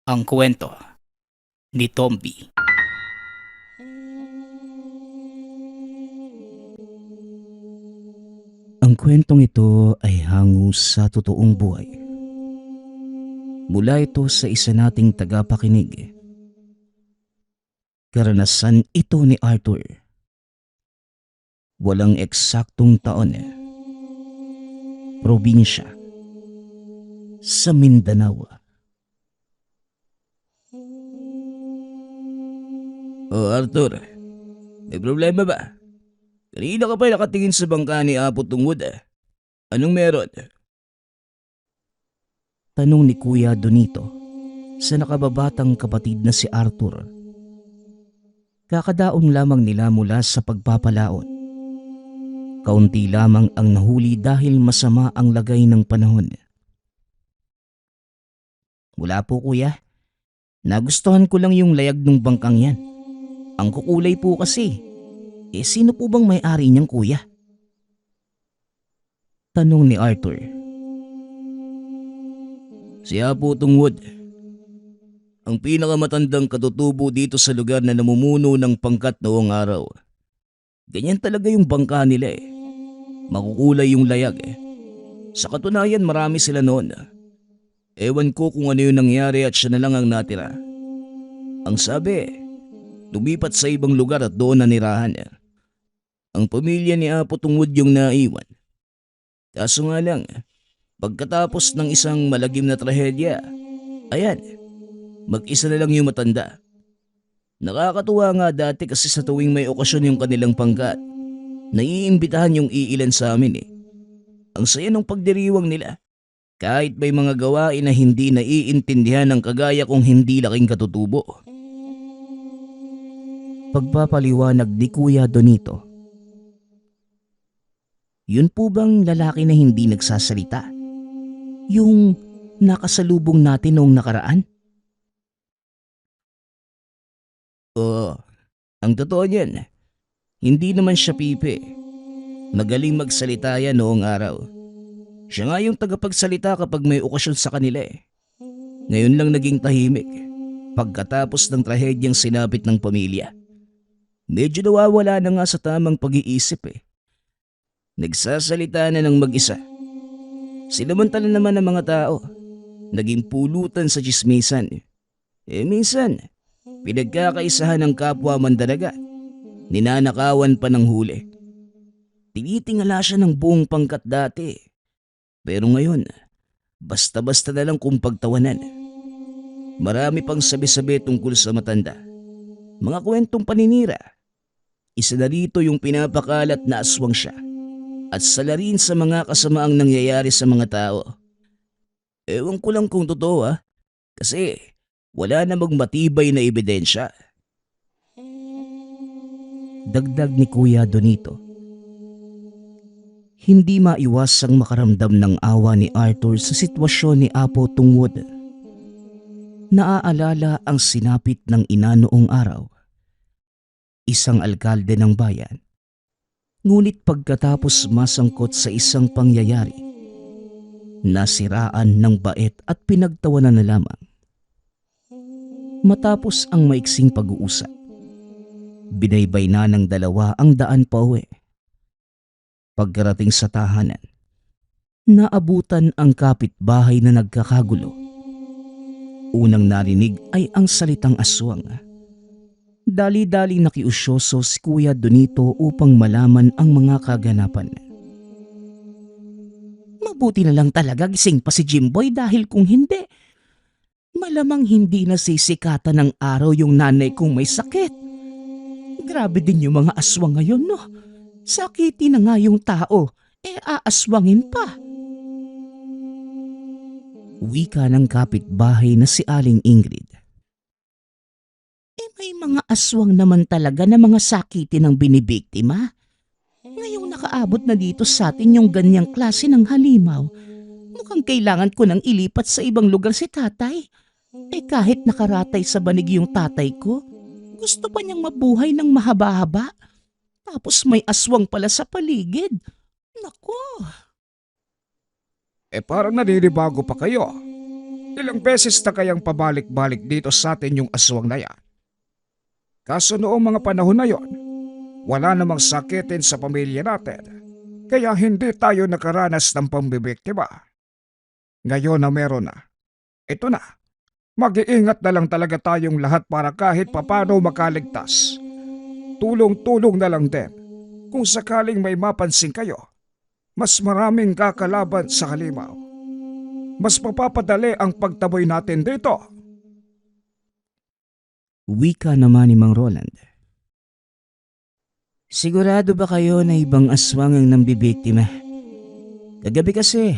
Ang kwento ni Tomby. Ang kwentong ito ay hango sa totoong buhay. Mula ito sa isa nating tagapakinig. Karanasan ito ni Arthur. Walang eksaktong taon. Probinsya. Sa Mindanao. Oh Arthur, may problema ba? Kanina ka pa nakatingin sa bangka ni Apo Tungod. Anong meron? Tanong ni Kuya Donito sa nakababatang kapatid na si Arthur. Kakadaon lamang nila mula sa pagpapalaot. Kaunti lamang ang nahuli dahil masama ang lagay ng panahon. Wala po kuya. Nagustuhan ko lang yung layag ng bangkang yan. Ang kukulay po kasi. Sino po bang may-ari niyang kuya? Tanong ni Arthur. Si Apo Tungod. Ang pinakamatandang katutubo dito sa lugar na namumuno ng pangkat noong araw. Ganyan talaga yung bangka nila. Makukulay yung layag. Sa katunayan marami sila noon. Ewan ko kung ano yung nangyari at siya na lang ang natira. Ang sabi, lumipat sa ibang lugar at doon nanirahan. Ang pamilya ni Apo Tungod yung naiwan. Kaso nga lang, pagkatapos ng isang malagim na trahedya, ayan, mag-isa na lang yung matanda. Nakakatuwa nga dati kasi sa tuwing may okasyon yung kanilang pangkat, naiimbitahan yung iilan sa amin. Ang saya ng pagdiriwang nila. Kahit may mga gawain na hindi naiintindihan ng kagaya kong hindi laking katutubo. Pagpapaliwanag ni Kuya Donito. Yun po bang lalaki na hindi nagsasalita? Yung nakasalubong natin noong nakaraan? Oo, ang totoo niyan, hindi naman siya pipi. Magaling magsalita yan noong araw. Siya nga yung tagapagsalita kapag may okasyon sa kanila. Ngayon lang naging tahimik pagkatapos ng trahedyang sinapit ng pamilya. Medyo nawawala na nga sa tamang pag-iisip. Nagsasalita na ng mag-isa. Sinamantala naman ng mga tao. Naging pulutan sa tsismisan. Minsan, pinagkakaisahan ng kapwa mandaragat. Ninanakawan pa ng huli. Tinitingala siya ng buong pangkat dati. Pero ngayon, basta-basta na lang kung pagtawanan. Marami pang sabi-sabi tungkol sa matanda. Mga kwentong paninira. Isa na rito yung pinapakalat na aswang siya. At sala rin sa mga kasamaang nangyayari sa mga tao. Ewan ko lang kung totoo kasi wala namang matibay na ebidensya. Dagdag ni Kuya Donito. Hindi maiwasang makaramdam ng awa ni Arthur sa sitwasyon ni Apo Tungod. Naaalala ang sinapit ng ina noong araw. Isang alkalde ng bayan. Ngunit pagkatapos masangkot sa isang pangyayari, nasiraan ng bait at pinagtawanan na lamang. Matapos ang maiksing pag-uusap, binaybay na ng dalawa ang daan pauwi. Pagkarating sa tahanan, naabutan ang kapitbahay na nagkakagulo. Unang narinig ay ang salitang aswang. Dali-dali nakiusyoso si Kuya Donito upang malaman ang mga kaganapan. Mabuti na lang talaga gising pa si Jimboy dahil kung hindi, malamang hindi nasisikatan ng araw yung nanay kong may sakit. Grabe din yung mga aswang ngayon, no? Sakiti na nga yung tao, aaswangin pa. Wika ng kapitbahay na si Aling Ingrid. May mga aswang naman talaga na mga sakiti ng binibiktima. Ngayong nakaabot na dito sa atin yung ganyang klase ng halimaw, mukhang kailangan ko nang ilipat sa ibang lugar si tatay. Kahit nakaratay sa banig yung tatay ko, gusto pa niyang mabuhay ng mahaba-haba. Tapos may aswang pala sa paligid. Nako. Parang naninibago pa kayo. Ilang beses na kayang pabalik-balik dito sa atin yung aswang na yan. Kaso noong mga panahon na yon, wala namang sakitin sa pamilya natin, kaya hindi tayo nakaranas ng pambibiktima. Ngayon na meron na, ito na, mag-iingat na lang talaga tayong lahat para kahit papano makaligtas. Tulong-tulong na lang din kung sakaling may mapansin kayo. Mas maraming kakalaban sa halimaw. Mas mapapadali ang pagtaboy natin dito. Wika naman ni Mang Roland. Sigurado ba kayo na ibang aswang ang nambibiktima? Kagabi kasi,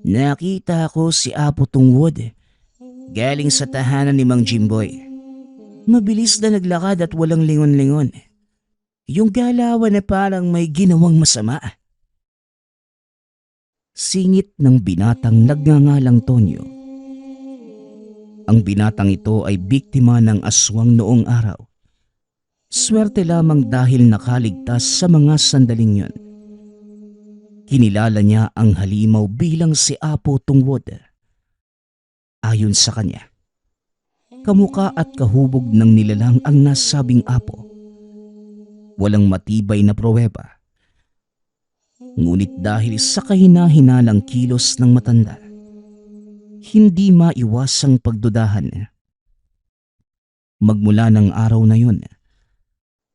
nakita ko si Apo Tungwod galing sa tahanan ni Mang Jimboy. Mabilis na naglakad at walang lingon-lingon. Yung galawan na parang may ginawang masama. Singit ng binatang nagngangalang Tonyo. Ang binatang ito ay biktima ng aswang noong araw. Swerte lamang dahil nakaligtas sa mga sandaling yon. Kinilala niya ang halimaw bilang si Apo Tungwod. Ayon sa kanya, kamuka at kahubog ng nilalang ang nasabing apo. Walang matibay na pruweba. Ngunit dahil sa kahina-hinalang kilos ng matanda, hindi maiwasang pagdudahan. Magmula ng araw na yun,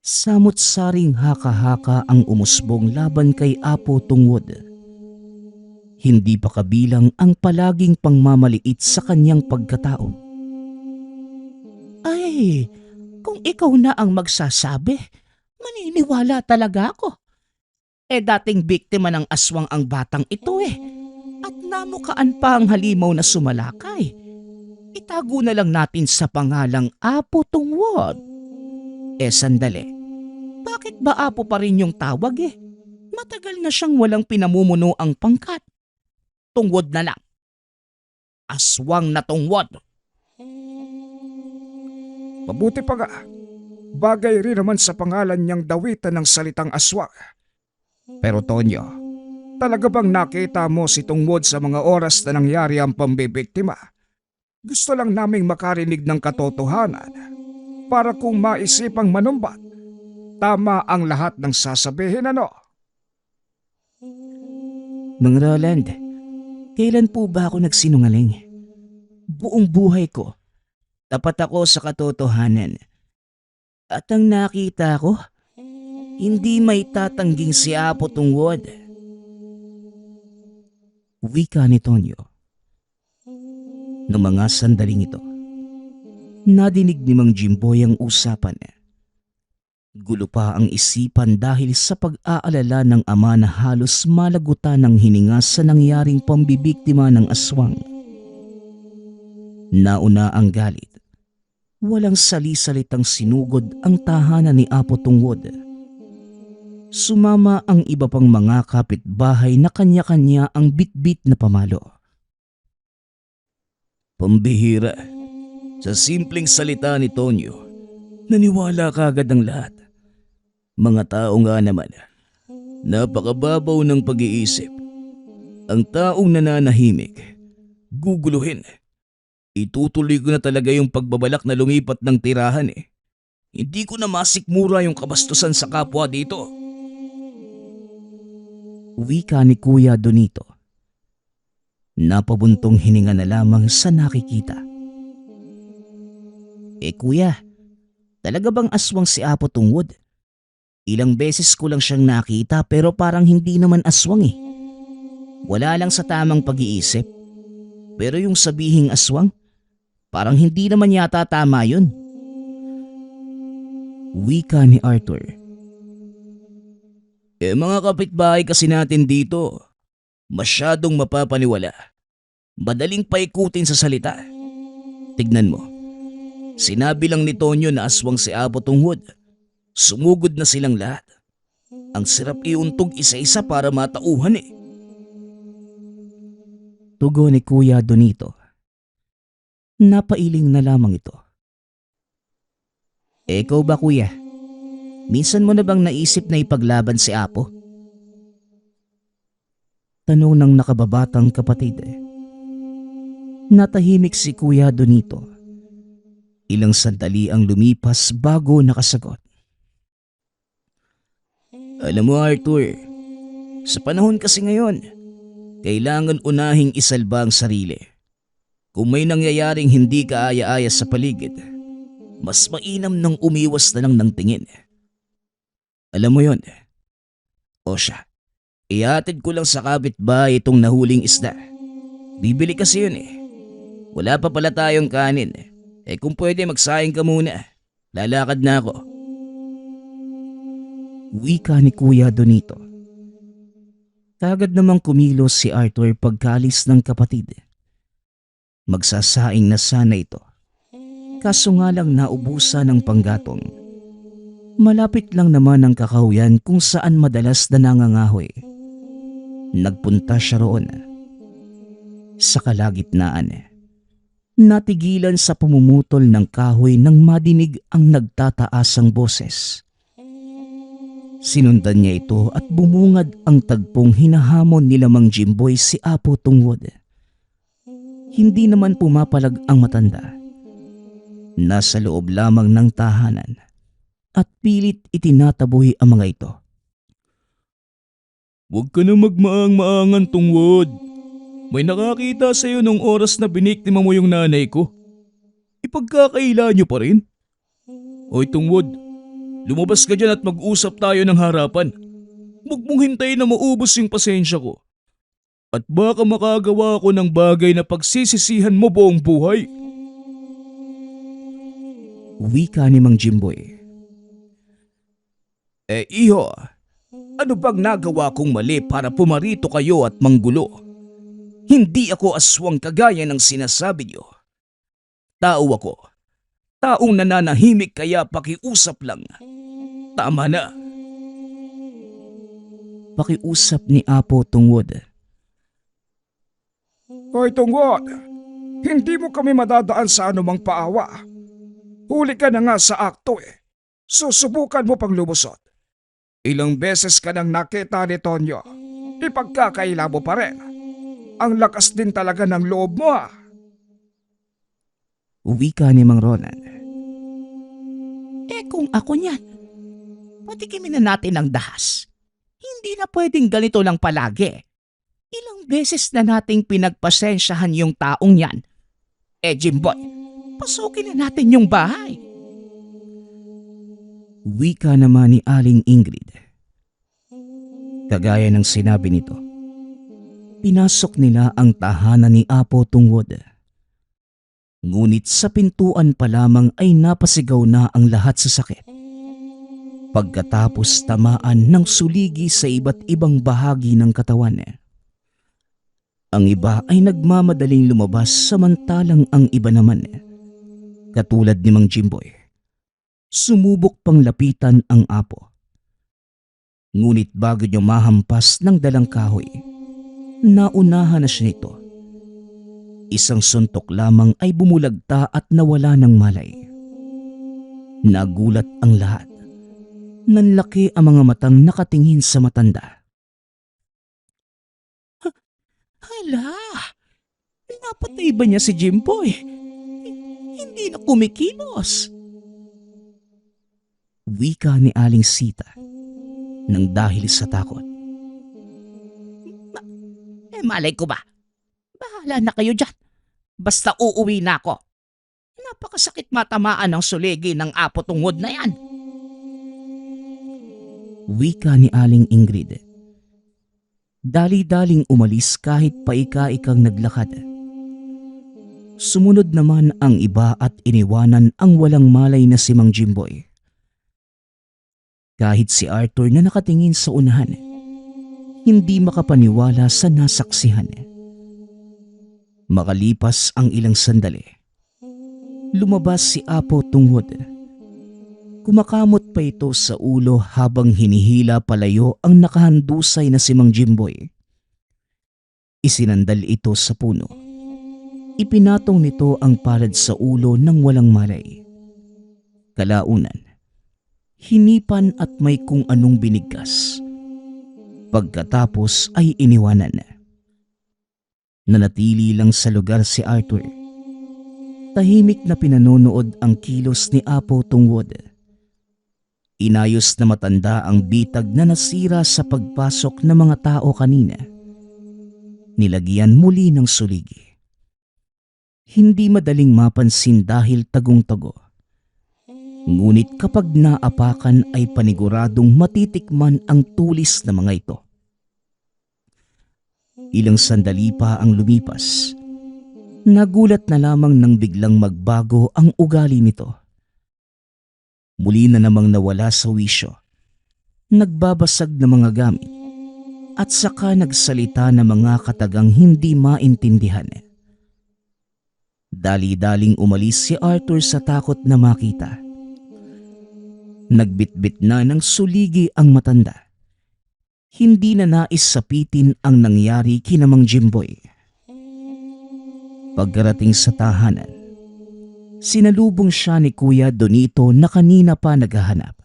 samot-saring haka-haka ang umusbong laban kay Apo Tungwod. Hindi pa kabilang ang palaging pangmamaliit sa kanyang pagkatao. Ay, kung ikaw na ang magsasabi, maniniwala talaga ako. Dating biktima ng aswang ang batang ito at namukaan pa ang halimaw na sumalakay. Itago na lang natin sa pangalang Apo Tungwod. Sandali. Bakit ba Apo pa rin yung tawag Matagal na siyang walang pinamumuno ang pangkat. Tungwod na lang. Aswang na Tungwod. Mabuti pa nga, bagay rin naman sa pangalan niyang dawitan ng salitang aswang. Pero Tonyo, talaga bang nakita mo si Tungwod sa mga oras na nangyari ang pambibiktima? Gusto lang naming makarinig ng katotohanan para kung maisipang manumbat, tama ang lahat ng sasabihin ano? Mang Roland, kailan po ba ako nagsinungaling? Buong buhay ko, tapat ako sa katotohanan. At ang nakita ko, hindi may tatangging si Apo Tungwod. Wika ni Tonyo. Noong mga sandaling ito, nadinig ni Mang Jimboy ang usapan. Gulo pa ang isipan dahil sa pag-aalala ng ama na halos malagutan ng hininga sa nangyaring pambibiktima ng aswang. Nauna ang galit. Walang sali-salitang sinugod ang tahanan ni Apo Tungwod. Sumama ang iba pang mga kapitbahay na kanya-kanya ang bit-bit na pamalo. Pambihira. Sa simpleng salita ni Tonyo, naniwala kaagad ang lahat. Mga tao nga naman, napakababaw ng pag-iisip. Ang taong nananahimik, guguluhin. Itutuloy ko na talaga yung pagbabalak na lumipat ng tirahan Hindi ko na masikmura yung kabastusan sa kapwa dito. Wika ni Kuya Donito. Napabuntong hininga na lamang sa nakikita. Kuya, talaga bang aswang si Apo Tungwod? Ilang beses ko lang siyang nakita pero parang hindi naman aswang Wala lang sa tamang pag-iisip. Pero yung sabihing aswang, parang hindi naman yata tama yun. Wika ni Arthur. Mga kapitbahay kasi natin dito, masyadong mapapaniwala. Madaling paikutin sa salita. Tignan mo, sinabi lang ni Tonyo na aswang si Apo Tungwod. Sumugod na silang lahat. Ang sarap iuntog isa-isa para matauhan Tugon ni Kuya Donito. Napailing na lamang ito. Ikaw ba kuya? Minsan mo na bang naisip na ipaglaban si Apo? Tanong ng nakababatang kapatid. Natahimik si Kuya Donito. Ilang sandali ang lumipas bago nakasagot. Alam mo Arthur, sa panahon kasi ngayon, kailangan unahing isalba ang sarili. Kung may nangyayaring hindi kaaya-aya sa paligid, mas mainam nang umiwas na lang ng tingin. Alam mo yon? O siya, ihatid ko lang sa kapitbahay itong nahuling isda. Bibili kasi yun eh. Wala pa pala tayong kanin. Kung pwede magsayang ka muna. Lalakad na ako. Wika ni Kuya Donito. Kagad namang kumilos si Arthur pagkaalis ng kapatid. Magsasaing na sana ito. Kaso nga lang naubusan ng panggatong. Malapit lang naman ang kakahuyan kung saan madalas na nangangahoy. Nagpunta siya roon. Sa kalagitnaan, natigilan sa pumumutol ng kahoy nang madinig ang nagtataasang boses. Sinundan niya ito at bumungad ang tagpong hinahamon ni Mang Jimboy si Apo Tungwod. Hindi naman pumapalag ang matanda. Nasa loob lamang ng tahanan at pilit itinataboy ang mga ito. Huwag ka na magmaang-maangan, Tungwod. May nakakita sa iyo nung oras na biniktima mo yung nanay ko. Ipagkakaila niyo pa rin? Hoy Tungwod, lumabas ka dyan at mag-usap tayo ng harapan. Huwag mong hintayin na maubos yung pasensya ko. At baka makagawa ako ng bagay na pagsisisihan mo buong buhay. Wika ni Mang Jimboy. Iho, ano bang nagawa kong mali para pumarito kayo at manggulo? Hindi ako aswang kagaya ng sinasabi niyo. Tao ako. Taong nananahimik kaya pakiusap lang. Tama na. Pakiusap ni Apo Tungwod. Hoy Tungwod, hindi mo kami madadaan sa anumang paawa. Huli ka na nga sa akto eh. Susubukan mo pang lumusot. Ilang beses ka nang nakita ni Tonyo. Ipagkakaila mo pa rin. Ang lakas din talaga ng loob mo ah. Wika ni Mang Ronan. Kung ako niyan, patikimin na natin ang dahas. Hindi na pwedeng ganito lang palagi. Ilang beses na nating pinagpasensyahan yung taong yan. Jimboy, pasukin na natin yung bahay. Wika naman ni Aling Ingrid. Kagaya ng sinabi nito, pinasok nila ang tahanan ni Apo Tungwod. Ngunit sa pintuan pa lamang ay napasigaw na ang lahat sa sakit. Pagkatapos tamaan ng suligi sa iba't ibang bahagi ng katawan. Ang iba ay nagmamadaling lumabas samantalang ang iba naman, katulad ni Mang Jimboy, sumubok pang lapitan ang apo. Ngunit bago niya mahampas ng dalang kahoy, naunahan na siya nito. Isang suntok lamang ay bumulagta at nawala ng malay. Nagulat ang lahat. Nanlaki ang mga matang nakatingin sa matanda. Hala! Napatay ba niya si Jimboy? Hindi na kumikilos. Wika ni Aling Sita nang dahil sa takot. Malay ko ba? Bahala na kayo dyan. Basta uuwi na ako. Napakasakit matamaan ng suligi ng Apo Tungwod na yan. Wika ni Aling Ingrid. Dali-daling umalis kahit paika-ikang naglakad. Sumunod naman ang iba at iniwanan ang walang malay na si Mang Jimboy. Kahit si Arthur na nakatingin sa unahan, hindi makapaniwala sa nasaksihan. Makalipas ang ilang sandali, lumabas si Apo Tungwod. Kumakamot pa ito sa ulo habang hinihila palayo ang nakahandusay na si Mang Jimboy. Isinandal ito sa puno. Ipinatong nito ang palad sa ulo ng walang malay. Kalaunan, hinipan at may kung anong binigkas. Pagkatapos ay iniwanan. Nanatili lang sa lugar si Arthur. Tahimik na pinanonood ang kilos ni Apo Tungwod. Inayos na matanda ang bitag na nasira sa pagpasok ng mga tao kanina. Nilagyan muli ng suligi. Hindi madaling mapansin dahil tagong-tago. Ngunit kapag naapakan ay paniguradong matitikman ang tulis ng mga ito. Ilang sandali pa ang lumipas. Nagulat na lamang nang biglang magbago ang ugali nito. Muli na namang nawala sa wisyo. Nagbabasag na mga gamit at saka nagsalita ng mga katagang hindi maintindihan. Dali-daling umalis si Arthur sa takot na makita. Nagbitbit na ng suligi ang matanda. Hindi na nais sapitin ang nangyari kina Mang Jimboy. Pagkarating sa tahanan, sinalubong siya ni Kuya Donito na kanina pa naghahanap.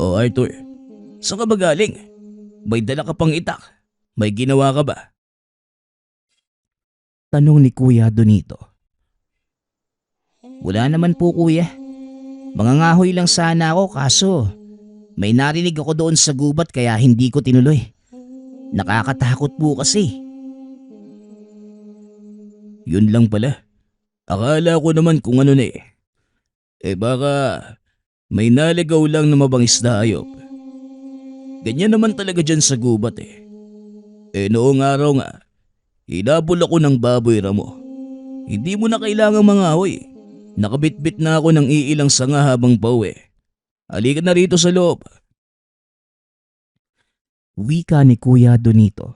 O Arthur, saan ka ba galing? May dala ka pang itak. May ginawa ka ba? Tanong ni Kuya Donito. Wala naman po kuya. Mangangahoy lang sana ako kaso may narinig ako doon sa gubat kaya hindi ko tinuloy. Nakakatakot po kasi. Yun lang pala. Akala ko naman kung ano na eh. Baka may naligaw lang na mabangis na hayop. Ganyan naman talaga dyan sa gubat eh. Noong araw nga, hinabol ako ng baboy ramo. Hindi mo na kailangang mangahoy. Nakabitbit na ako ng iilang sanga habang pauwi. Halika na rito sa loob. Wika ni Kuya Donito.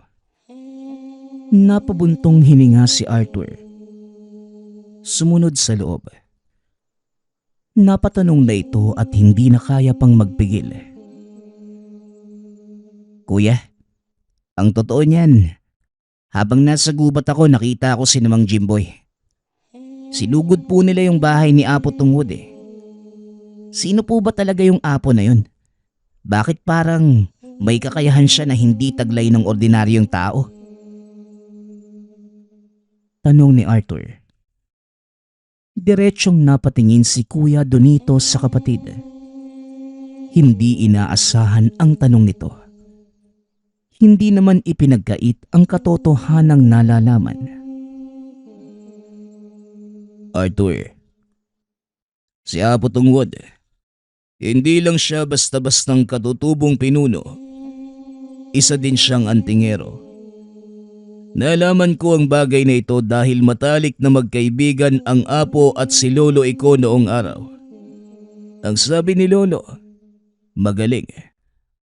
Napabuntong hininga si Arthur. Sumunod sa loob. Napatanong na ito at hindi na kaya pang magpigil. Kuya, ang totoo niyan, habang nasa gubat ako nakita ko si Mang Jimboy. Sinugod po nila yung bahay ni Apo Tungwod eh. Sino po ba talaga yung Apo na yun? Bakit parang may kakayahan siya na hindi taglay ng ordinaryong tao? Tanong ni Arthur. Diretsyong napatingin si Kuya Donito sa kapatid. Hindi inaasahan ang tanong nito. Hindi naman ipinagkait ang katotohanang nalalaman. Arthur, si Apo Tungwod, hindi lang siya basta-bastang katutubong pinuno. Isa din siyang antingero. Nalaman ko ang bagay na ito dahil matalik na magkaibigan ang Apo at si Lolo Iko noong araw. Ang sabi ni Lolo, magaling,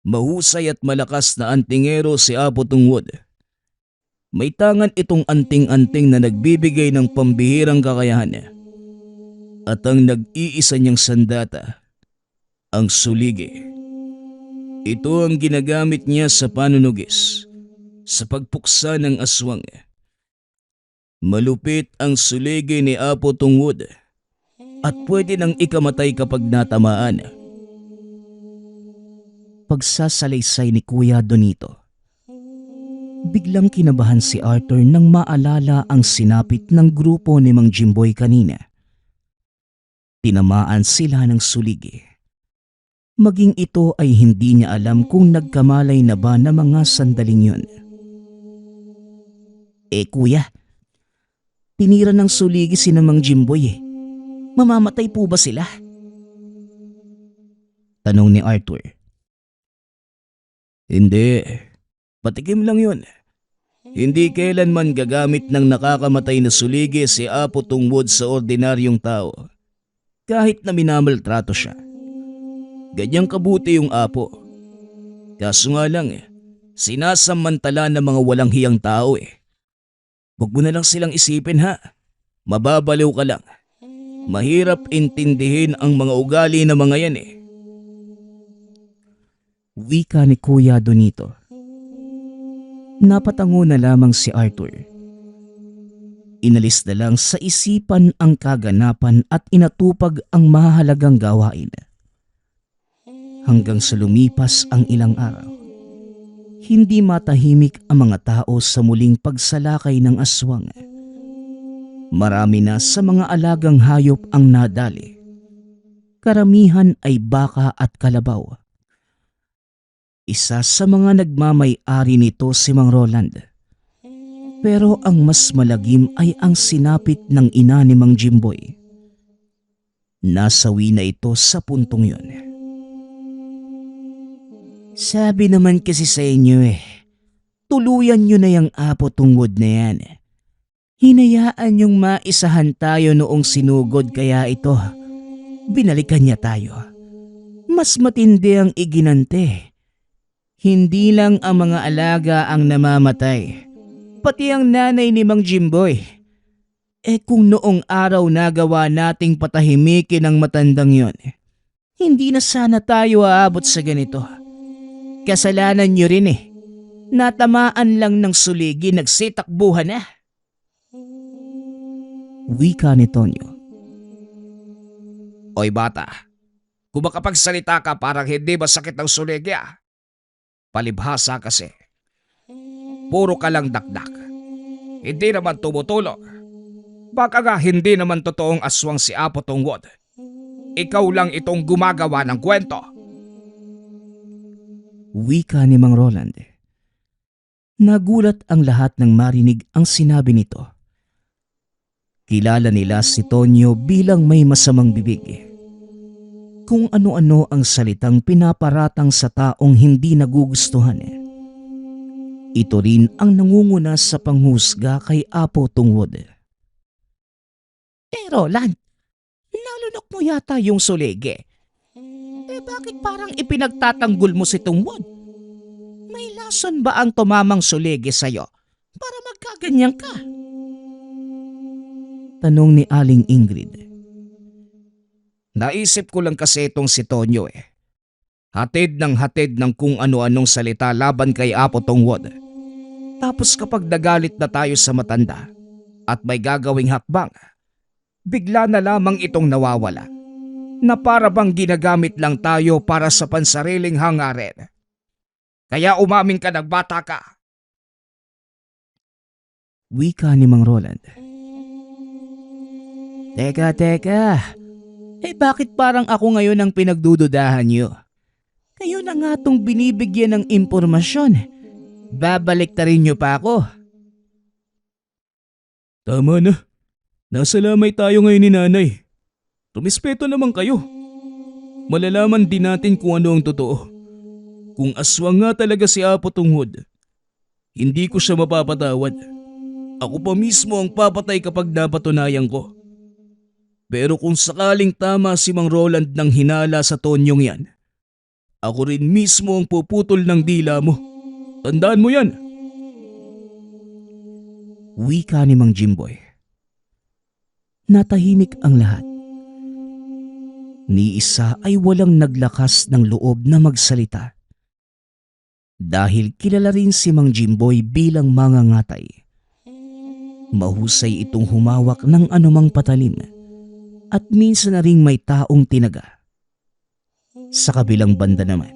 mahusay at malakas na antingero si Apo Tungwod. May tangan itong anting-anting na nagbibigay ng pambihirang kakayahan. At ang nag-iisa niyang sandata, ang suligi. Ito ang ginagamit niya sa panunugis. Sa pagpuksa ng aswang. Malupit ang suligi ni Apo Tungwod at pwede nang ikamatay kapag natamaan. Pagsasalaysay ni Kuya Donito. Biglang kinabahan si Arthur nang maalala ang sinapit ng grupo ni Mang Jimboy kanina. Tinamaan sila ng suligi. Maging ito ay hindi niya alam kung nagkamalay na ba na mga sandaling yun. Kuya, tinira ng suligi si Mang Jimboy eh. Mamamatay po ba sila? Tanong ni Arthur. Hindi, patikim lang yun. Hindi kailanman gagamit ng nakakamatay na suligi si Apo Tungwod sa ordinaryong tao. Kahit na minamaltrato siya. Ganyang kabuti yung Apo. Kaso nga lang sinasamantala ng mga walang hiyang tao eh. Huwag mo na lang silang isipin ha. Mababaliw ka lang. Mahirap intindihin ang mga ugali ng mga yan eh. Wika ni Kuya Donito. Napatango na lamang si Arthur. Inalis na lang sa isipan ang kaganapan at inatupag ang mahalagang gawain. Hanggang sa lumipas ang ilang araw. hindi matahimik ang mga tao sa muling pagsalakay ng aswang. Marami na sa mga alagang hayop ang nadali. Karamihan ay baka at kalabaw. Isa sa mga nagmamay-ari nito si Mang Roland. Pero ang mas malagim ay ang sinapit ng ina ni Mang Jimboy. Nasawi na ito sa puntong yun. Sabi naman kasi sa inyo tuluyan nyo na yung apo tungod na yan. Hinayaan yung maisahan tayo noong sinugod kaya ito. Binalikan niya tayo. Mas matindi ang iginante. Hindi lang ang mga alaga ang namamatay. Pati ang nanay ni Mang Jimboy. Kung noong araw nagawa nating patahimikin ang matandang yon, hindi na sana tayo aabot sa ganito. Kasalanan nyo rin Natamaan lang ng suligi, nagsitakbuhan na. Wika ni Tonyo. Oy bata, kung makapagsalita ka parang hindi masakit ang suligi Palibhasa kasi. Puro ka lang dakdak. Hindi naman tumutulong. Baka nga hindi naman totoong aswang si Apo Tungwod. Ikaw lang itong gumagawa ng kwento. Wika ni Mang Roland. Nagulat ang lahat nang marinig ang sinabi nito. Kilala nila si Tonyo bilang may masamang bibig. Kung ano-ano ang salitang pinaparatang sa taong hindi nagugustuhan. Ito rin ang nangunguna sa panghusga kay Apo Tungwod. Roland, nalunok mo yata yung suligi. Bakit parang ipinagtatanggol mo si Tungwod? May lason ba ang tumamang suligi sa'yo para magkaganyan ka? Tanong ni Aling Ingrid. Naisip ko lang kasi itong si Tonyo Hatid ng kung ano-anong salita laban kay Apo Tungwod. Tapos kapag nagalit na tayo sa matanda at may gagawing hakbang, bigla na lamang itong nawawala na para bang ginagamit lang tayo para sa pansariling hangarin. Kaya umamin ka nagbata ka. Wika ni Mang Roland. Teka. Bakit parang ako ngayon ang pinagdududahan nyo? Kayo na nga tong binibigyan ng impormasyon. Babalik ta rin nyo pa ako. Tama na. Nasa lamay tayo ngayon ni nanay. Tumispeto naman kayo. Malalaman din natin kung ano ang totoo. Kung aswang nga talaga si Apo Tungwod, hindi ko siya mapapatawad. Ako pa mismo ang papatay kapag napatunayan ko. Pero kung sakaling tama si Mang Roland ng hinala sa Tonyong yan, ako rin mismo ang puputol ng dila mo. Tandaan mo yan. Wika ni Mang Jimboy. Natahimik ang lahat. Ni isa ay walang naglakas ng loob na magsalita. Dahil kilala rin si Mang Jimboy bilang mangangatay. Mahusay itong humawak ng anumang patalim at minsan na ring may taong tinaga. Sa kabilang banda naman,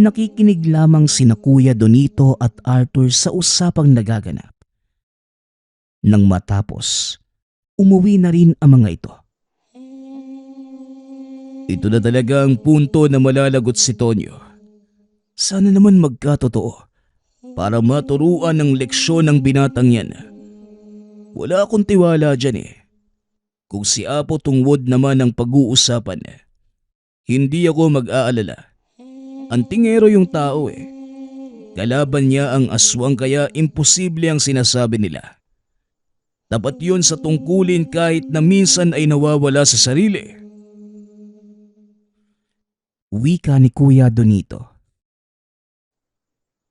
nakikinig lamang sina Kuya Donito at Arthur sa usapang nagaganap. Nang matapos, umuwi na rin ang mga ito. Ito na talaga ang punto na malalagot si Tonyo. Sana naman magkatotoo para maturuan ng leksyon ng binatang yan. Wala akong tiwala dyan Kung si Apo Tungwod naman ang pag-uusapan, hindi ako mag-aalala. Antingero yung tao Kalaban niya ang aswang kaya imposible ang sinasabi nila. Dapat yun sa tungkulin kahit na minsan ay nawawala sa sarili. Wika ni Kuya Donito.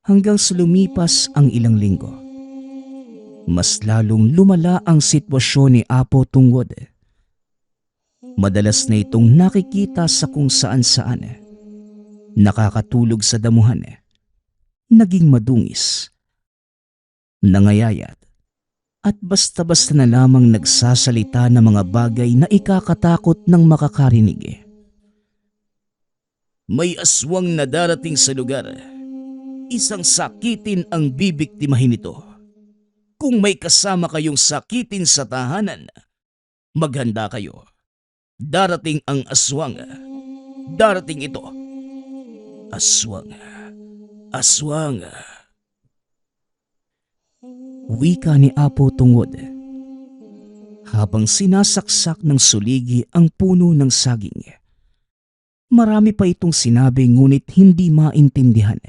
Hanggang sa lumipas ang ilang linggo, mas lalong lumala ang sitwasyon ni Apo Tungwod. Madalas na itong nakikita sa kung saan-saan. Nakakatulog sa damuhan. Naging madungis. Nangayayat. At basta-basta na lamang nagsasalita ng mga bagay na ikakatakot ng makakarinig. May aswang na darating sa lugar. isang sakitin ang bibiktimahin nito. Kung may kasama kayong sakitin sa tahanan, maghanda kayo. Darating ang aswang. Darating ito. Aswang. Aswang. Wika ni Apo Tungod habang sinasaksak ng suligi ang puno ng saging. Marami pa itong sinabi ngunit hindi maintindihan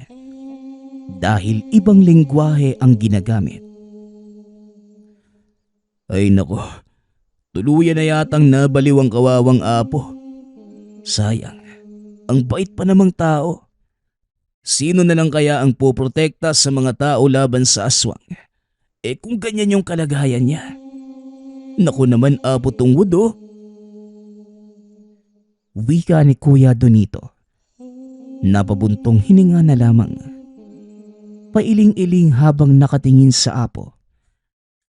dahil ibang lengguwahe ang ginagamit. Ay nako, tuluyan na yatang nabaliw ang kawawang apo. Sayang, ang bait pa namang tao. Sino na lang kaya ang poprotekta sa mga tao laban sa aswang? Kung ganyan yung kalagayan niya. Naku naman Apo Tungod oh. Wika ni Kuya Donito. Napabuntong hininga na lamang. Pailing-iling habang nakatingin sa apo.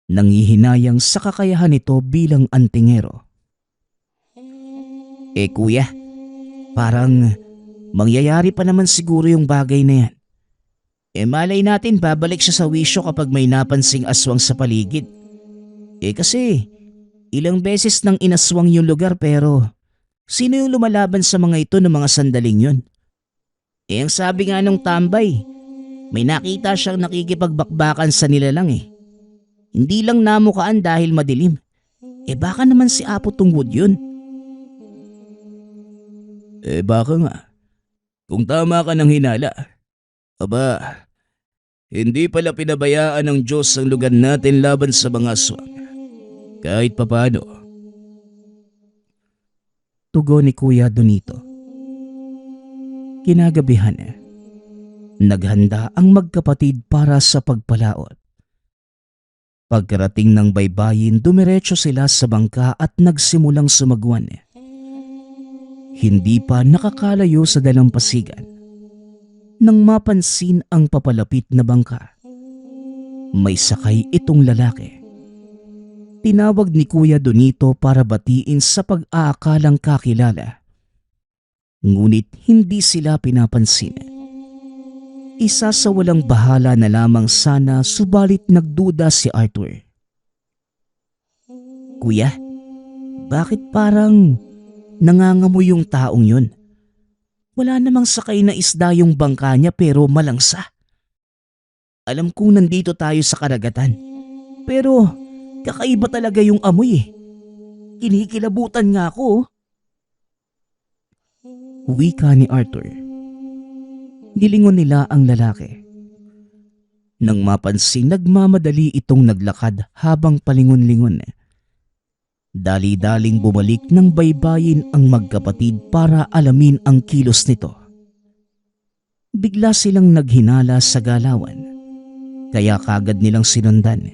Nangihinayang sa kakayahan nito bilang antingero. Kuya, parang mangyayari pa naman siguro yung bagay na yan. Malay natin babalik siya sa wisyo kapag may napansing aswang sa paligid. Kasi ilang beses nang inaswang yung lugar pero sino yung lumalaban sa mga ito ng mga sandaling yun? Ang sabi nga nung tambay, may nakita siyang nakikipagbakbakan sa nilalang Hindi lang namukaan dahil madilim. Baka naman si Apo Tungod yun. Baka nga. Kung tama ka ng hinala. Aba, hindi pala pinabayaan ng Diyos ang lugar natin laban sa mga aswang. Kahit papano. Tugon ni Kuya Donito. Kinagabihan naghanda ang magkapatid para sa pagpalaot. Pagkarating ng baybayin, dumiretso sila sa bangka at nagsimulang sumagwan. Hindi pa nakakalayo sa dalampasigan nang mapansin ang papalapit na bangka. May sakay itong lalaki. Tinawag ni Kuya Donito para batiin sa pag-aakalang kakilala. Ngunit hindi sila pinapansin. Isa sa walang bahala na lamang sana subalit nagduda si Arthur. Kuya, bakit parang nangangamoy yung taong yun? Wala namang sakay na isda yung bangka niya pero malangsa. Alam kong nandito tayo sa karagatan. Pero kakaiba talaga yung amoy Kinikilabutan nga ako. Wika ni Arthur. Nilingon nila ang lalaki. Nang mapansin, nagmamadali itong naglakad habang palingon-lingon. Dali-daling bumalik ng baybayin ang magkapatid para alamin ang kilos nito. Bigla silang naghinala sa galawan, kaya kagad nilang sinundan.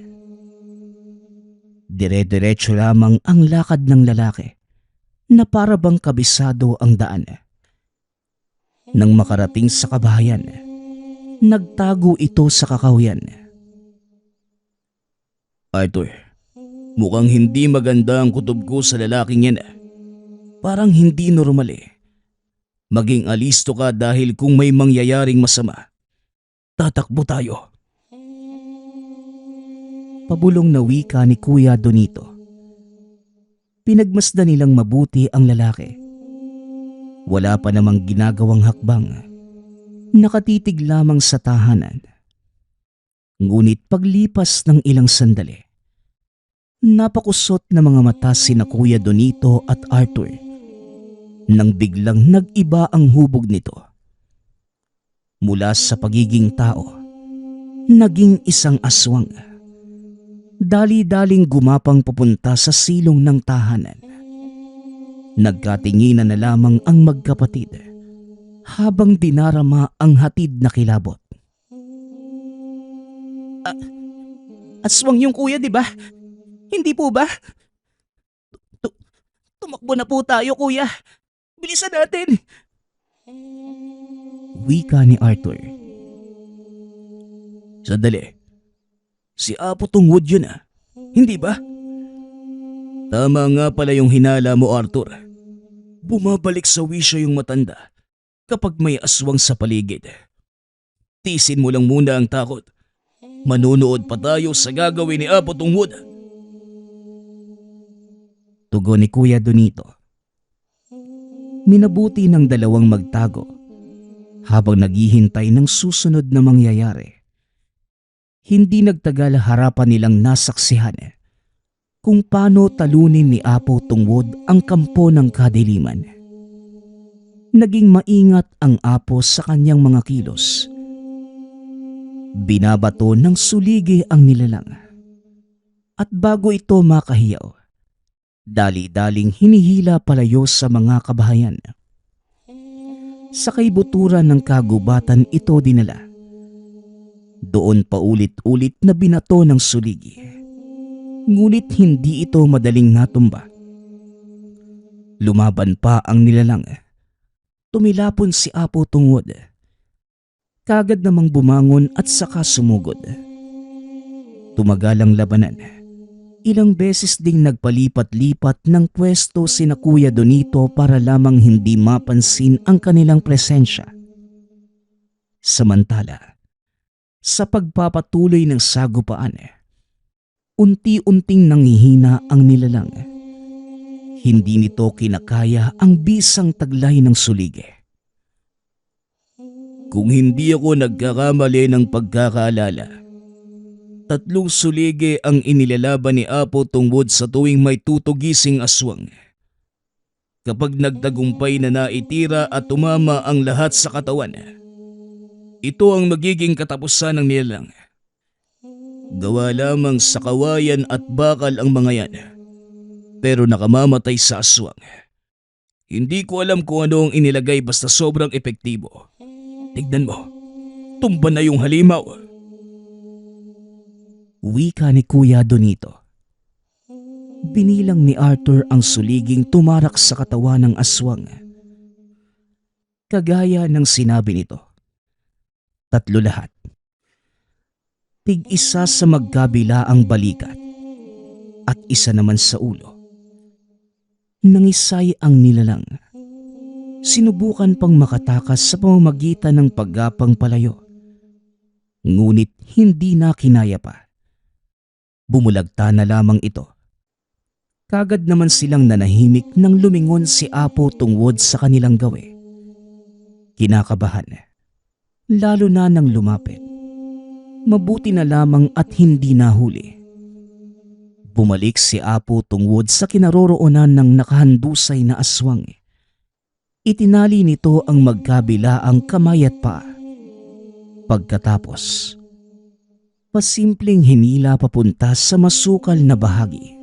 Dire-diretso lamang ang lakad ng lalaki na para bang kabisado ang daan. Nang makarating sa kabahayan, nagtago ito sa kakahuyan. Arthur, mukhang hindi maganda ang kutob ko sa lalaking yan. Parang hindi normal Maging alisto ka dahil kung may mangyayaring masama, tatakbo tayo. Pabulong na wika ni Kuya Donito. Pinagmasdan nilang mabuti ang lalaki. Wala pa namang ginagawang hakbang. Nakatitig lamang sa tahanan. Ngunit paglipas ng ilang sandali, napakusot na mga mata sina Kuya Donito at Arthur nang biglang nag-iba ang hubog nito. Mula sa pagiging tao, naging isang aswang. Dali-daling gumapang papunta sa silong ng tahanan. Nagkatinginan na lamang ang magkapatid habang dinarama ang hatid na kilabot. Aswang yung kuya, di ba? Hindi po ba? Tumakbo na po tayo, kuya. Bilisan natin. Wika ni Arthur. Sandali. Si Apo Tungod yun Hindi ba? Tama nga pala yung hinala mo, Arthur. Bumabalik sa wisyo yung matanda kapag may aswang sa paligid. Tisin mo lang muna ang takot. Manunood pa tayo sa gagawin ni Apo Tungwod. Tugon ni Kuya Donito. Minabuti ng dalawang magtago habang naghihintay ng susunod na mangyayari. Hindi nagtagal harapan nilang nasaksihan kung paano talunin ni Apo Tungwod ang kampo ng kadiliman. Naging maingat ang Apo sa kanyang mga kilos. Binabato ng suligi ang nilalang. At bago ito makahiyaw, dali-daling hinihila palayo sa mga kabahayan. Sa kaibuturan ng kagubatan ito dinala. Doon paulit-ulit na binato ng suligi. Ngunit hindi ito madaling natumba. Lumaban pa ang nilalang. Tumilapon si Apo Tungwod. Kagad namang bumangon at saka sumugod. Tumagal ang labanan. Ilang beses ding nagpalipat-lipat ng pwesto sina Kuya Donito para lamang hindi mapansin ang kanilang presensya. Samantala, sa pagpapatuloy ng sagupaan, unti-unting nanghihina ang nilalang. Hindi nito kinakaya ang bisang taglay ng suligi. Kung hindi ako nagkakamali ng pagkakaalala, 3 suligi ang inilalaban ni Apo Tungwod sa tuwing may tutugising aswang. Kapag nagtagumpay na naitira at tumama ang lahat sa katawan, ito ang magiging katapusan ng nilalang. Gawa lamang sa kawayan at bakal ang mga yan, pero nakamamatay sa aswang. Hindi ko alam kung ano ang inilagay basta sobrang epektibo. Tignan mo, tumba na yung halimaw. Wika ni Kuya Donito. Binilang ni Arthur ang suliging tumarak sa katawan ng aswang. Kagaya ng sinabi nito, 3 lahat. Tig-isa sa magkabila ang balikat at isa naman sa ulo. Nangisay ang nilalang. Sinubukan pang makatakas sa pamamagitan ng paggapang palayo. Ngunit hindi na kinaya pa. Bumulagta na lamang ito. Kagad naman silang nanahimik nang lumingon si Apo Tungwod sa kanilang gawi. Kinakabahan, lalo na nang lumapit. Mabuti na lamang at hindi nahuli. Bumalik si Apo Tungwod sa kinaroroonan ng nakahandusay na aswang. Itinali nito ang magkabilaang kamay at paa. Pagkatapos, pasimpleng hinila papunta sa masukal na bahagi.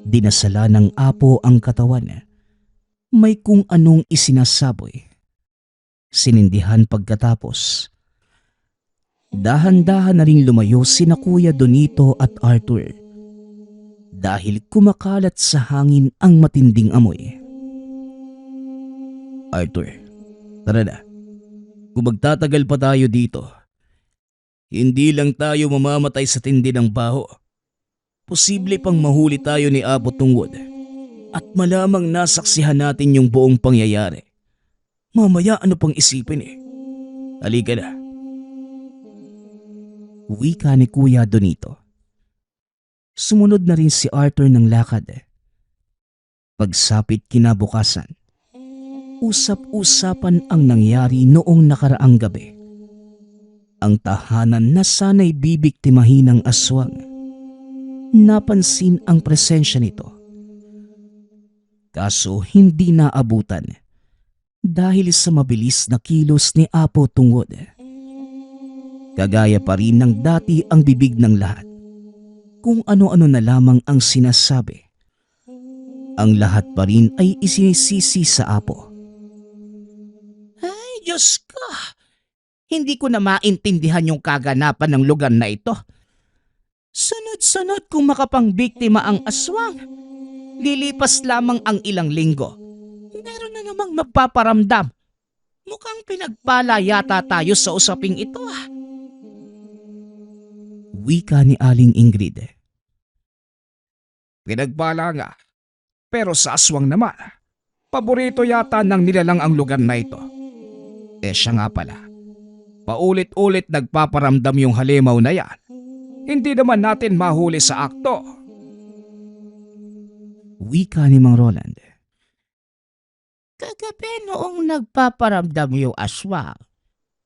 Dinasala ng Apo ang katawan. May kung anong isinasaboy. Sinindihan pagkatapos. Dahan-dahan na ring lumayo sina Kuya Donito at Arthur dahil kumakalat sa hangin ang matinding amoy. Arthur, tara na. Kung magtatagal pa tayo dito, hindi lang tayo mamamatay sa tindi ng baho. Posible pang mahuli tayo ni Apo Tungwod at malamang nasaksihan natin yung buong pangyayari. Mamaya ano pang isipin Halika na. Wika ni Kuya Donito. Sumunod na rin si Arthur ng lakad. Pagsapit kinabukasan, usap-usapan ang nangyari noong nakaraang gabi. Ang tahanan na sana'y bibiktimahin ng aswang. Napansin ang presensya nito. Kaso hindi naabutan dahil sa mabilis na kilos ni Apo Tungwod. Kagaya pa rin ng dati ang bibig ng lahat. Kung ano-ano na lamang ang sinasabi. Ang lahat pa rin ay isinisisi sa Apo. Ay, Diyos ko! Hindi ko na maintindihan yung kaganapan ng lugar na ito. Sunod-sunod kung makapangbiktima ang aswang. Lilipas lamang ang ilang linggo. Meron na namang magpaparamdam. Mukhang pinagpala yata tayo sa usaping ito Wika ni Aling Ingrid. Pinagpala nga. Pero sa aswang naman, paborito yata ng nilalang ang lugar na ito. Siya nga pala. paulit-ulit nagpaparamdam yung halimaw na yan, hindi naman natin mahuli sa akto. Wika ni Mang Roland. Kagabi noong nagpaparamdam yung aswang,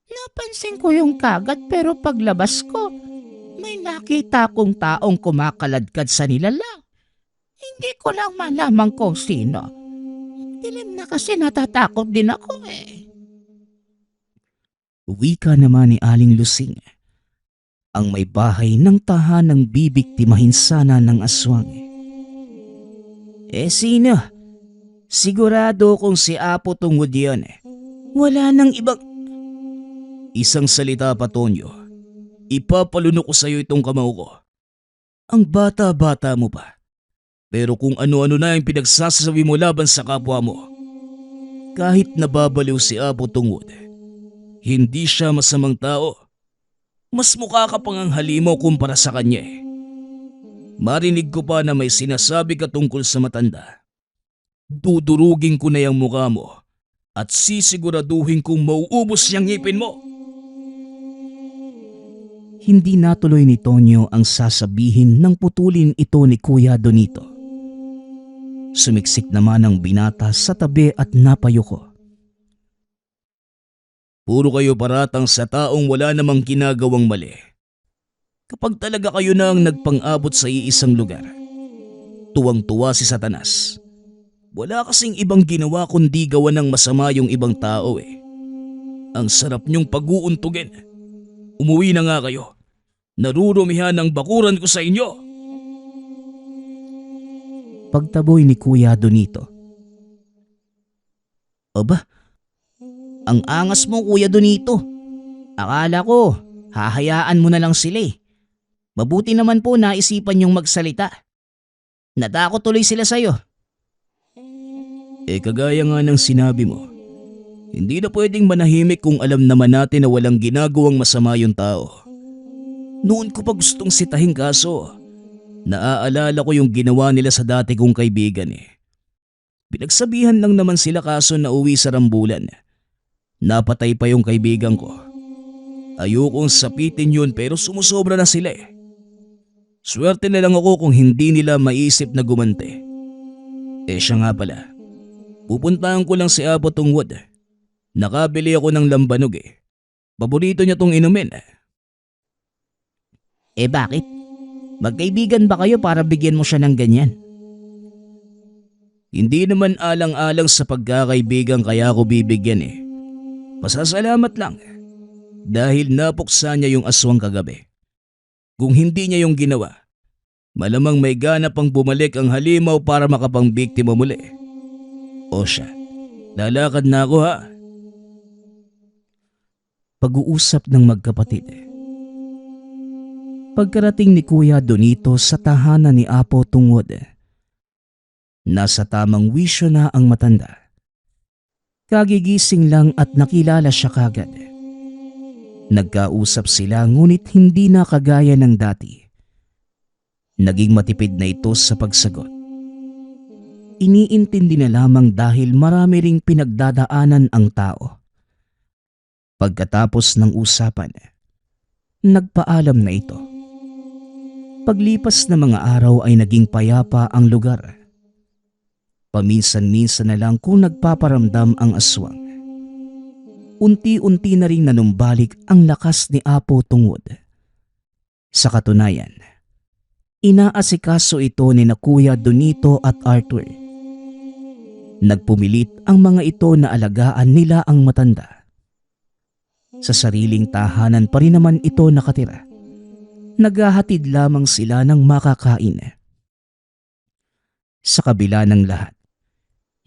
napansin ko yung kagat pero paglabas ko, may nakita kong taong kumakaladkad sa nilalang. Hindi ko lang malaman kung sino. Dilim na kasi natatakot din ako eh. Wika naman ni Aling Lusing. Ang may bahay ng tahanang bibiktimahin sana ng aswang. Sino? Sigurado kung si Apo Tungod yan. Wala nang ibang... Isang salita pa, Tonyo. Ipapalunok ko sa'yo itong kamao ko. Ang bata-bata mo pa. Pero kung ano-ano na yung pinagsasabi mo laban sa kapwa mo. Kahit nababaliw si Apo Tungod, hindi siya masamang tao. Mas mukha ka pang ang halimaw kumpara sa kanya eh. Marinig ko pa na may sinasabi ka tungkol sa matanda. Dudurugin ko na yung mukha mo at sisiguraduhin kong mauubos yung ngipin mo. Hindi natuloy ni Tonyo ang sasabihin nang putulin ito ni Kuya Donito. Sumiksik naman ang binata sa tabi at napayuko. Puro kayo paratang sa taong wala namang ginagawang mali. Kapag talaga kayo na ang nagpang-abot sa iisang lugar, tuwang-tuwa si Satanas. Wala kasing ibang ginawa kundi gawa ng masama yung ibang tao eh. Ang sarap niyong pag-uuntugin. Umuwi na nga kayo. Narurumihan ang bakuran ko sa inyo. Pagtaboy ni Kuya Donito. Aba, ang angas mo, Kuya Donito. Akala ko, hahayaan mo na lang sila eh. Mabuti naman po naisipan yung magsalita. Natakot tuloy sila sa'yo. Kagaya nga ng sinabi mo, hindi na pwedeng manahimik kung alam naman natin na walang ginagawang masama yung tao. Noon ko pa gustong sitahin kaso, naaalala ko yung ginawa nila sa dati kong kaibigan eh. Pinagsabihan lang naman sila kaso na uwi sa rambulan. Napatay pa yung kaibigan ko. Ayokong sapitin yun pero sumusobra na sila eh. Swerte na lang ako kung hindi nila maisip na gumante. Siya nga pala. Pupuntahan ko lang si Apo Tungod. Nakabili ako ng lambanog eh. Paborito niya tong inumin. Bakit? Magkaibigan ba kayo para bigyan mo siya ng ganyan? Hindi naman alang-alang sa pagkakaibigan kaya ako bibigyan eh. Pasasalamat lang. Dahil napuksa niya yung aswang kagabi. Kung hindi niya yung ginawa, malamang may gana pang bumalik ang halimaw para makapangbiktima muli. O siya, lalakad na ako ha. Pag-uusap ng magkapatid. Pagkarating ni Kuya Donito sa tahanan ni Apo Tungod, nasa tamang wisyo na ang matanda. Kagigising lang at nakilala siya kagad. Nagkausap sila ngunit hindi na kagaya ng dati. Naging matipid na ito sa pagsagot. Iniintindi na lamang dahil marami ring pinagdadaanan ang tao. Pagkatapos ng usapan, nagpaalam na ito. Paglipas ng mga araw ay naging payapa ang lugar. Paminsan-minsan na lang kung nagpaparamdam ang aswang. Unti-unti na rin nanumbalik ang lakas ni Apo Tungod. Sa katunayan, inaasikaso ito ni na Kuya Donito at Arthur. Nagpumilit ang mga ito na alagaan nila ang matanda. Sa sariling tahanan pa rin naman ito nakatira. Naghahatid lamang sila ng makakain. Sa kabila ng lahat,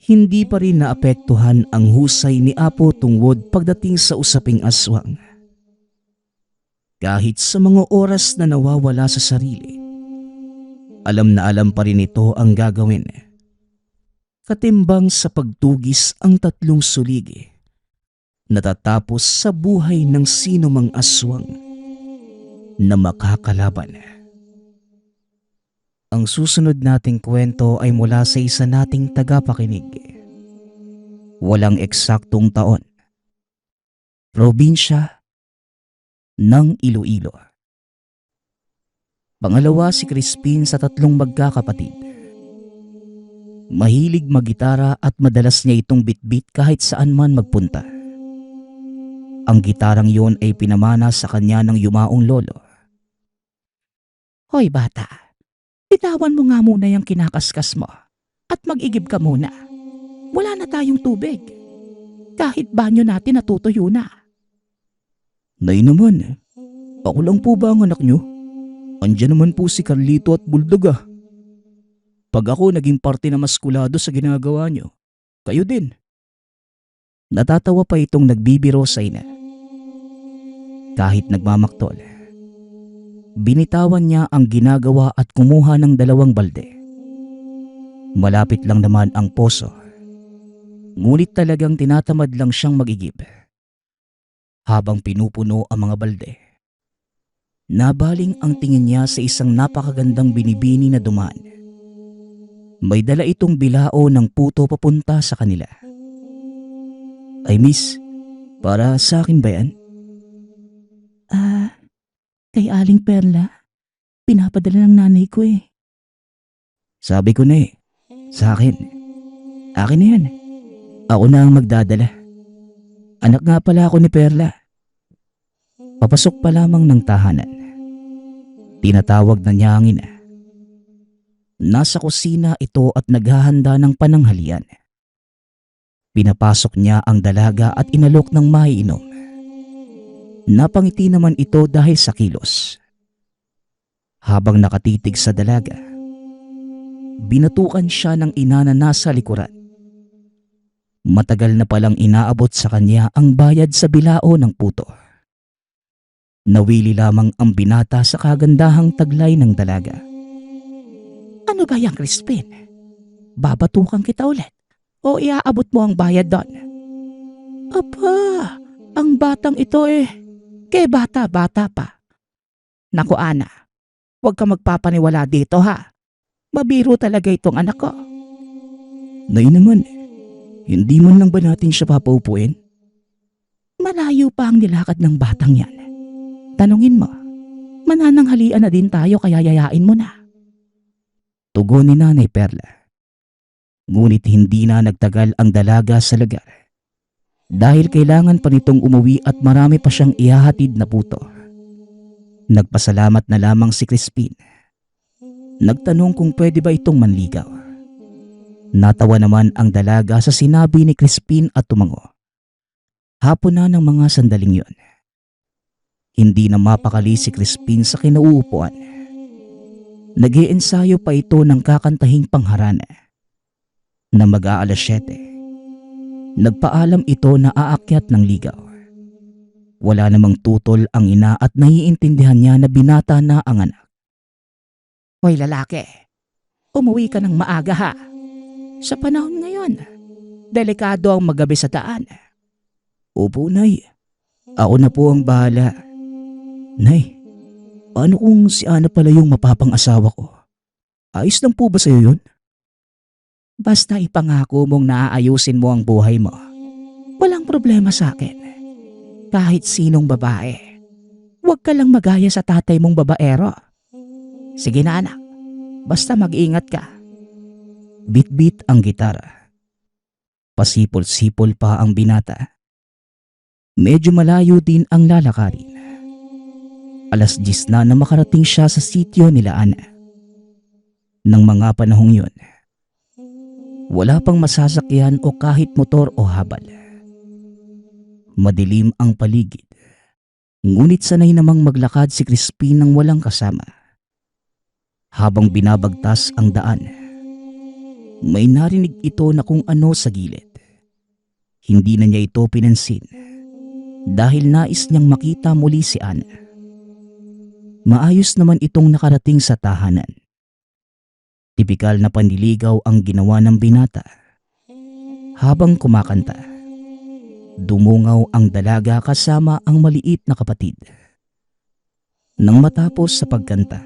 hindi pa rin naapektuhan ang husay ni Apo Tungod pagdating sa usaping aswang. Kahit sa mga oras na nawawala sa sarili, alam na alam pa rin ito ang gagawin. Katimbang sa pagtugis ang tatlong suligi, natatapos sa buhay ng sino mang aswang na makakalaban. Ang susunod nating kwento ay mula sa isa nating tagapakinig. Walang eksaktong taon, probinsya ng Iloilo. Pangalawa si Crispin sa 3 magkakapatid. Mahilig maggitara at madalas niya itong bitbit kahit saan man magpunta. Ang gitarang yon ay pinamana sa kanya ng yumaong lolo. Hoy bata, bitawan mo nga muna yung kinakaskas mo at mag-igib ka muna. Wala na tayong tubig. Kahit banyo natin natutuyo na. Nay naman, ako lang po ba ang anak nyo? Andiyan naman po si Carlito at Bulldog ah. Pag ako naging parte na maskulado sa ginagawa nyo, kayo din. Natatawa pa itong nagbibiro sa ina. Kahit nagmamaktol, binitawan niya ang ginagawa at kumuha ng 2 balde. Malapit lang naman ang poso. Ngunit talagang tinatamad lang siyang mag-igib. Habang pinupuno ang mga balde, nabaling ang tingin niya sa isang napakagandang binibini na dumaan. May dala itong bilao ng puto papunta sa kanila. Ay miss, para sa akin ba yan? Kay Aling Perla, pinapadala ng nanay ko eh. Sabi ko na sa akin. Akin na yan. Ako na ang magdadala. Anak nga pala ako ni Perla. Papasok pa lamang ng tahanan. Tinatawag na niya ang ina. Nasa kusina ito at naghahanda ng pananghalian. Pinapasok niya ang dalaga at inalok ng maiinom. Napangiti naman ito dahil sa kilos. Habang nakatitig sa dalaga, binatukan siya ng ina na nasa likuran. Matagal na palang inaabot sa kanya ang bayad sa bilao ng puto. Nawili lamang ang binata sa kagandahang taglay ng dalaga. Ano ba yan, Crispin? Babatukan kita ulit o iaabot mo ang bayad doon? Aba, ang batang ito kay bata-bata pa. Naku Ana, huwag ka magpapaniwala dito ha. Mabiro talaga itong anak ko. Nay naman, hindi man lang ba natin siya papaupuin? Malayo pa ang nilakad ng batang yan. Tanungin mo, manananghalian na din tayo kaya yayain mo na. Tugon ni Nanay Perla. Ngunit hindi na nagtagal ang dalaga sa lugar. Dahil kailangan pa nitong umuwi at marami pa siyang ihahatid na puto. Nagpasalamat na lamang si Crispin. Nagtanong kung pwede ba itong manligaw. Natawa naman ang dalaga sa sinabi ni Crispin at tumango. Hapon na ng mga sandaling yon. Hindi na mapakali si Crispin sa kinauupuan. Nag-iensayo pa ito ng kakantahing pangharana. Na mag-aalas 7. Nagpaalam ito na aakyat ng ligaw. Wala namang tutol ang ina at naiintindihan niya na binata na ang anak. Hoy lalaki, umuwi ka ng maaga ha. Sa panahon ngayon, delikado ang magabi sa daan. Opo, Nay. Ako na po ang bahala. Nay, paano kung si Ana pala yung mapapang-asawa ko? Ayos lang po ba sa'yo yun? Basta ipangako mong naaayusin mo ang buhay mo. Walang problema sa akin. Kahit sinong babae. Huwag ka lang magaya sa tatay mong babaero. Sige na anak, basta mag-ingat ka. Bit-bit ang gitara. Pasipol-sipol pa ang binata. Medyo malayo din ang lalakarin. Alas 10 na makarating siya sa sityo nila Ana. Nang mga panahong yun, wala pang masasakyan o kahit motor o habal. Madilim ang paligid. Ngunit sanay namang maglakad si Crispin nang walang kasama. Habang binabagtas ang daan, may narinig ito na kung ano sa gilid. Hindi na niya ito pinansin dahil nais niyang makita muli si Ana. Maayos naman itong nakarating sa tahanan. Tipikal na panliligaw ang ginawa ng binata. Habang kumakanta, dumungaw ang dalaga kasama ang maliit na kapatid. Nang matapos sa pagkanta,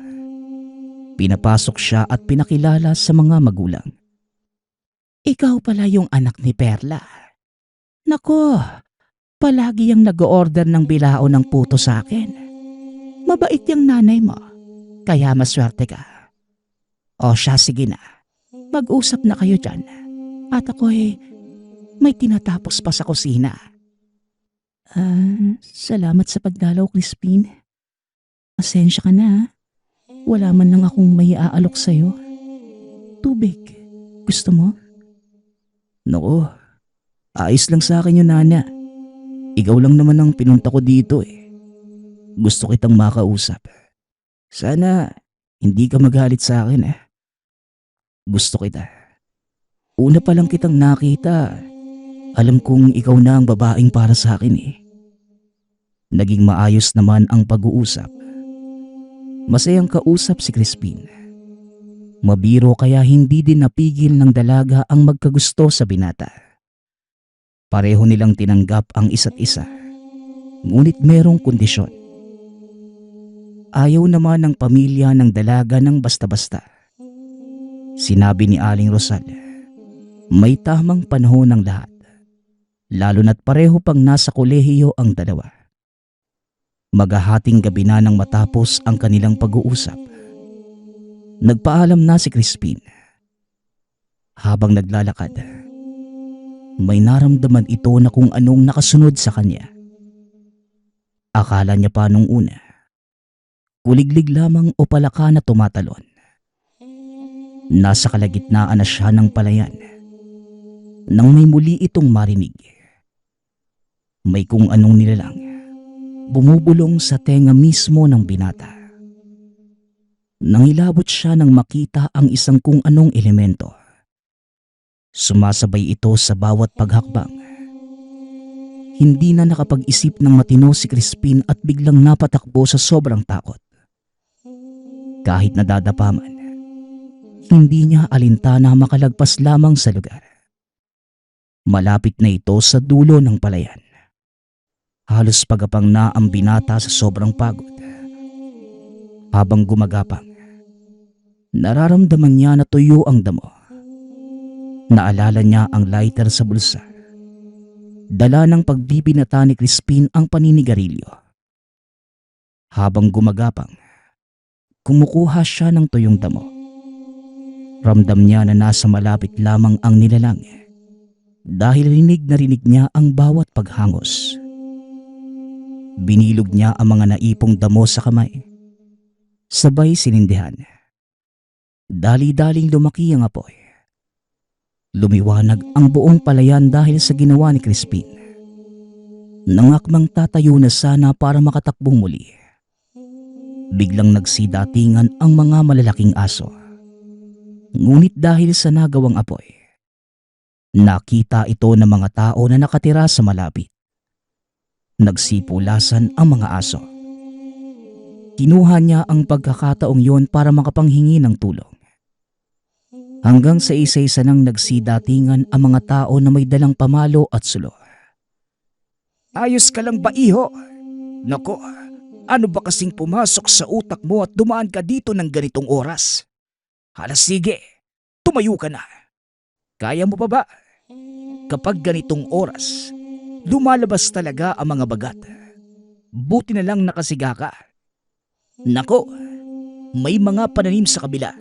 pinapasok siya at pinakilala sa mga magulang. Ikaw pala yung anak ni Perla. Nako, palagi yung nag-o-order ng bilao ng puto sa akin. Mabait yung nanay mo. Kaya maswerte ka. O siya, sige na. Mag-usap na kayo dyan. At ako may tinatapos pa sa kusina. Salamat sa pagdalaw, Crispin. Pasensya ka na. Wala man lang akong may aalok sa'yo. Tubig. Gusto mo? Naku, ayos lang sa akin yun, Nana. Ikaw lang naman ang pinunta ko dito eh. Gusto kitang makausap. Sana hindi ka magalit sa akin eh. Gusto kita. Una pa lang kitang nakita, alam kong ikaw na ang babaeng para sa akin eh. Naging maayos naman ang pag-uusap. Masayang kausap si Crispin. Mabiro kaya hindi din napigil ng dalaga ang magkagusto sa binata. Pareho nilang tinanggap ang isa't isa. Ngunit merong kondisyon. Ayaw naman ng pamilya ng dalaga ng basta-basta. Sinabi ni Aling Rosal, may tamang panahon ng lahat. Lalo na't pareho pang nasa kolehiyo ang dalawa. Maghahating gabi na nang matapos ang kanilang pag-uusap. Nagpaalam na si Crispin. Habang naglalakad, may naramdaman ito na kung anong nakasunod sa kanya. Akala niya pa nung una, kuliglig lamang o palaka na tumatalon. Nasa kalagitnaan na siya ng palayan nang may muli itong marinig. May kung anong nilalang bumubulong sa tenga mismo ng binata. Nangilabot siya nang makita ang isang kung anong elemento. Sumasabay ito sa bawat paghakbang. Hindi na nakapag-isip ng matino si Crispin at biglang napatakbo sa sobrang takot. Kahit nadadapa man, hindi niya alintana makalagpas lamang sa lugar. Malapit na ito sa dulo ng palayan. Halos pagapang na ang binata sa sobrang pagod. Habang gumagapang, nararamdaman niya na tuyo ang damo. Naalala niya ang lighter sa bulsa. Dala ng pagbibinata ni Crispin ang paninigarilyo. Habang gumagapang, kumukuha siya ng tuyong damo. Ramdam niya na nasa malapit lamang ang nilalang dahil rinig na rinig niya ang bawat paghangos. Binilog niya ang mga naipong damo sa kamay. Sabay sinindihan. Dali-daling lumaki ang apoy. Lumiwanag ang buong palayan dahil sa ginawa ni Crispin. Nangakmang tatayo na sana para makatakbong muli. Biglang nagsidatingan ang mga malalaking aso. Ngunit dahil sa nagawang apoy, nakita ito ng mga tao na nakatira sa malapit. Nagsipulasan ang mga aso. Kinuha niya ang pagkakataong yon para makapanghingi ng tulong. Hanggang sa isa-isa nang nagsidatingan ang mga tao na may dalang pamalo at sulo. Ayos ka lang ba, iho? Nako, ano ba kasing pumasok sa utak mo at dumaan ka dito ng ganitong oras? Hala sige, tumayo ka na. Kaya mo pa ba? Kapag ganitong oras, lumalabas talaga ang mga bagat. Buti na lang nakasiga ka. Nako, may mga pananim sa kabila.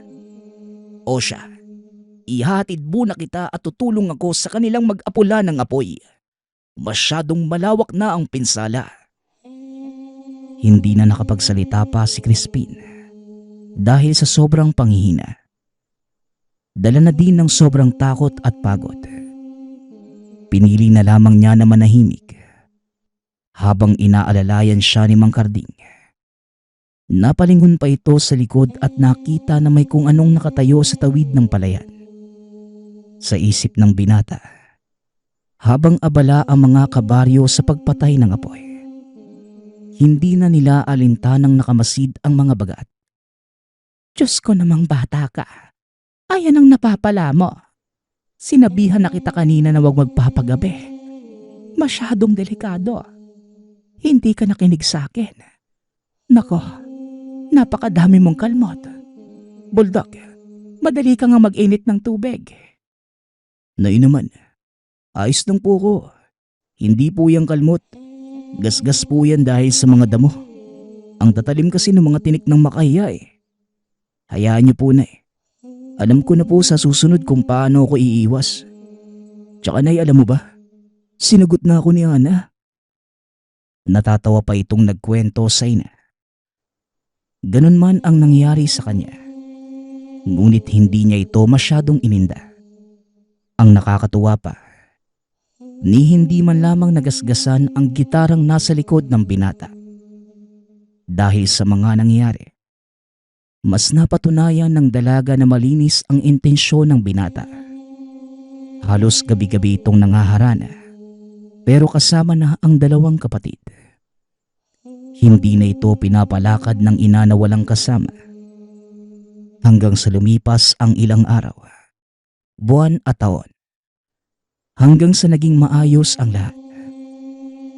O siya, ihatid muna kita at tutulong ako sa kanilang mag-apula ng apoy. Masyadong malawak na ang pinsala. Hindi na nakapagsalita pa si Crispin dahil sa sobrang panghihina. Dala na din ng sobrang takot at pagod. Pinili na lamang niya na manahimik habang inaalalayan siya ni Mang Karding. Napalingon pa ito sa likod at nakita na may kung anong nakatayo sa tawid ng palayan. Sa isip ng binata, habang abala ang mga kabaryo sa pagpatay ng apoy, hindi na nila alintanang nakamasid ang mga bagat. Diyos ko namang bata ka. Ayan ang napapala mo. Sinabihan na kita kanina na huwag magpapagabi. Masyadong delikado. Hindi ka nakinig sa akin. Nako, napakadami mong kalmot. Bulldog, madali ka nga mag-init ng tubig. Naman, ayos lang po ko. Hindi po yung kalmot. Gasgas po yan dahil sa mga damo. Ang tatalim kasi ng mga tinik ng makahiya eh. Hayaan niyo po, Nay. Alam ko na po sa susunod kung paano ako iiwas. Tsaka Nay, alam mo ba? Sinagot na ako ni Ana. Natatawa pa itong nagkwento sa ina. Ganun man ang nangyari sa kanya. Ngunit hindi niya ito masyadong ininda. Ang nakakatuwa pa, ni hindi man lamang nagasgasan ang gitarang nasa likod ng binata. Dahil sa mga nangyari, mas napatunayan ng dalaga na malinis ang intensyon ng binata. Halos gabi-gabi itong nangaharana, pero kasama na ang dalawang kapatid. Hindi na ito pinapalakad ng ina na walang kasama. Hanggang sa lumipas ang ilang araw, buwan at taon. Hanggang sa naging maayos ang lahat.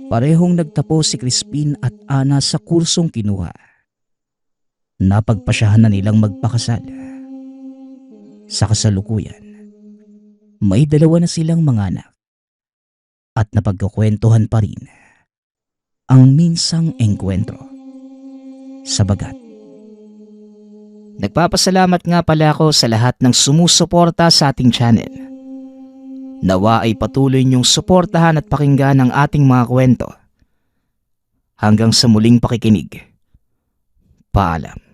Parehong nagtapos si Crispin at Ana sa kursong kinuha. Napagpasyahan na nilang magpakasal. Sa kasalukuyan, may 2 na silang mga anak. At napagkukwentuhan pa rin ang minsang engkwentro. Sabagat, nagpapasalamat nga pala ako sa lahat ng sumusuporta sa ating channel. Nawa ay patuloy niyong suportahan at pakinggan ang ating mga kwento. Hanggang sa muling pakikinig. Paalam.